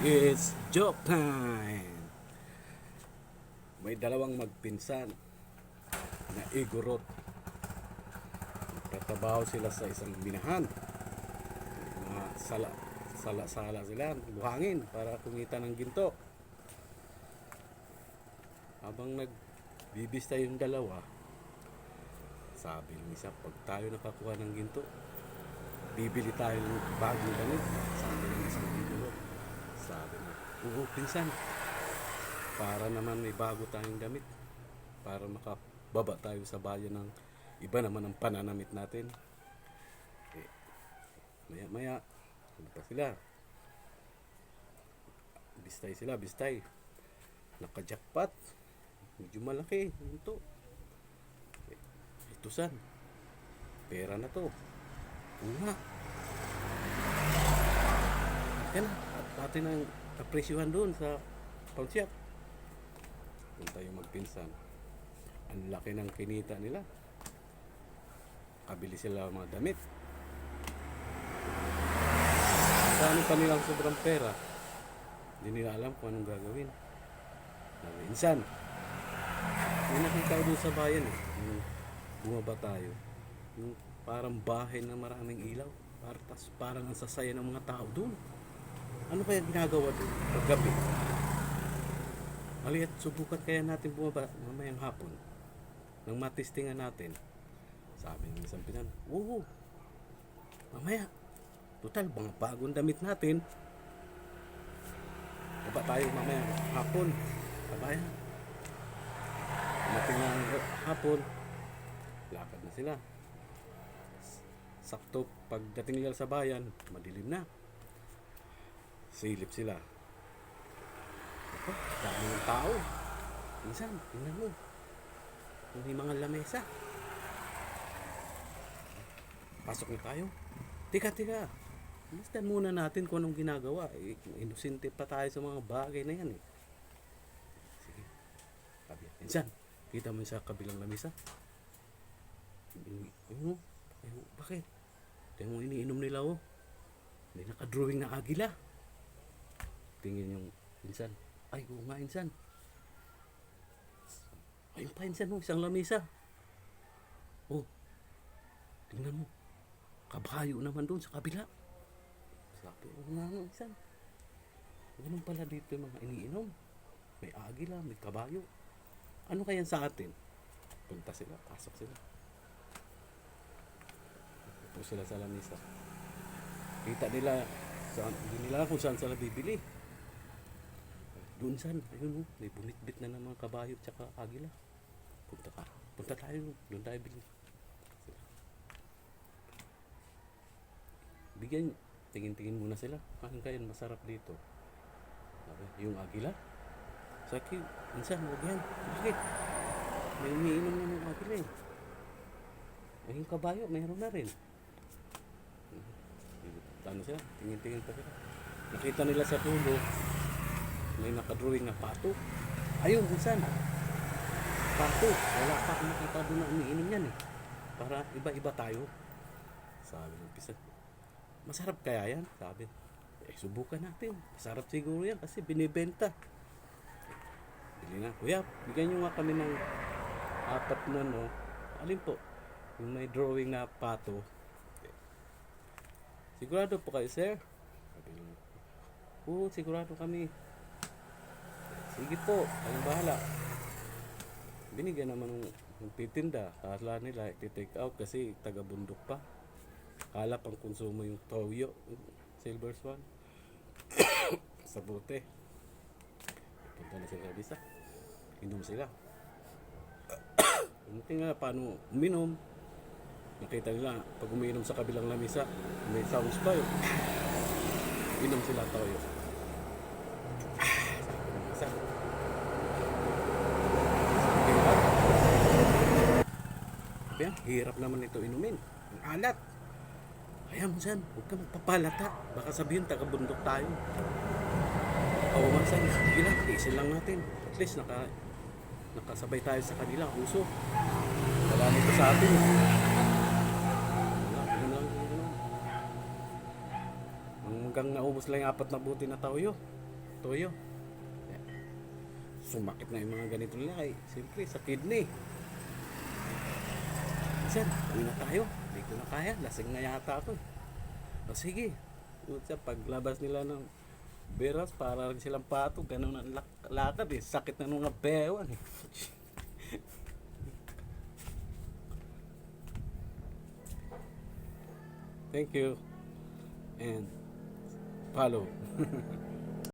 It's joke time! May dalawang magpinsan na igorot. Nagtatrabaho sila sa isang minahan. Mga sala sila, buhangin para kumita ng ginto. Habang nagbibista yung dalawa, sabi ng isa, pag tayo nakakuha ng ginto, bibili tayo ng bagong damit. Sabi ng isang igorot. Sabi na, oo pinsan, para naman may bago tayong damit, para makababa tayo sa bayan ng iba naman ang pananamit natin. Maya maya ano pa sila, bistay, nakajakpat, medyo malaki ito. Itusan, pera na to. Oo nga, yan at atin ang kapresyuhan doon sa pawn shop. Kung tayo magpinsan, ang laki ng kinita nila, kabili sila mga damit. Saan pa nilang sobrang pera, hindi nila alam kung anong gagawin. Minsan may nakita ko doon sa bayan yung bumaba tayo, yung parang bahay na maraming ilaw, parang ang sasaya ng mga tao doon. Ano kaya ginagawa doon paggabi? Aliat, subukan kaya natin bumaba mamayang hapon nang matistingan natin. Sabi ng isang pinan, oo, mamaya, total, mga bagong damit natin, baba tayo mamayang hapon. Kabayan, mating ng hapon, lakad na sila. Sakto pagdating nila sa bayan, madilim na. Silip sila. Ako, dami ng tao. Minsan, tingnan mo, may mga lamesa. Pasok na tayo. Tika, masdan muna natin kung anong ginagawa. Inosente pa tayo sa mga bagay na yan. Sige. Sabi, minsan, kita mo sa kabilang lamesa. Bakit? Tingnan mo, iniinom nila, oh. May nakadrawing na agila. Tingin yung insan, ay oo nga insan, ayun pa insan mo, isang lamesa, oh tingnan mo, kabayo naman doon sa kabila. Sabi, oo nga insan, ganun pala dito yung mga iniinom, may agila, may kabayo. Ano kaya sa atin? Punta sila, pasok sila, pupo sila sa lamesa. Kita nila, hindi nila kung saan sila bibili. Doon saan, ayun oh, may bunit-bit na ng mga kabayo tsaka agila. Punta tayo, doon tayo bili. Bigyan, tingin-tingin muna sila. Ano kaya masarap dito? Yung agila? Saki, minsan, huwag yan. Bakit? May umiinom na ng agila eh. Yung kabayo, mayroon na rin. Ano sila? Tingin-tingin pa sila. Nakita nila sa tulo, may nakadrawing na pato. Ayun, minsan, pato. Wala pa akong nakita doon na umiinom yan eh. Para iba-iba tayo. Sabi ng pisan, masarap kaya yan? Sabi, subukan natin. Masarap siguro yan kasi binibenta. Bili na. Kuya, bigyan nyo nga kami ng 4 na no. Alin po? Yung may drawing na pato. Sigurado po kayo, sir? Sabi nyo, oo, sigurado kami. Sige po, kayong bahala. Binigyan naman ng titinda. Kala nila i-take out kasi taga-bundok pa. Kala pang konsumo yung toyo, Silver Swan. Sa bote. Punta na sila bisa. Inom sila. Tingnan paano uminom. Nakita nila, pag umiinom sa kabilang lamesa, may sounds pa yun. Inom sila toyo. Yan, hirap naman ito inumin. Ang alat. Kaya minsan, huwag ka magpapalata. Baka sabihin, taga-bundok tayo. Oo, minsan, sige lang, isin lang natin. At least, nakasabay tayo sa kanila. Uso. Wala nito sa atin. Wala, hanggang naubos lang yung 4 na buti na toyo. toyo. Sumakit na yung mga ganito nila kay siyempre sa kidney. Minsan, uwi na tayo. Hindi ko na kaya. Lasing na yata ako. O sige. Minsan, paglabas nila ng beras, para rin silang pato. Ganun ang lakad eh. Sakit na nung bewang eh. Thank you. And follow.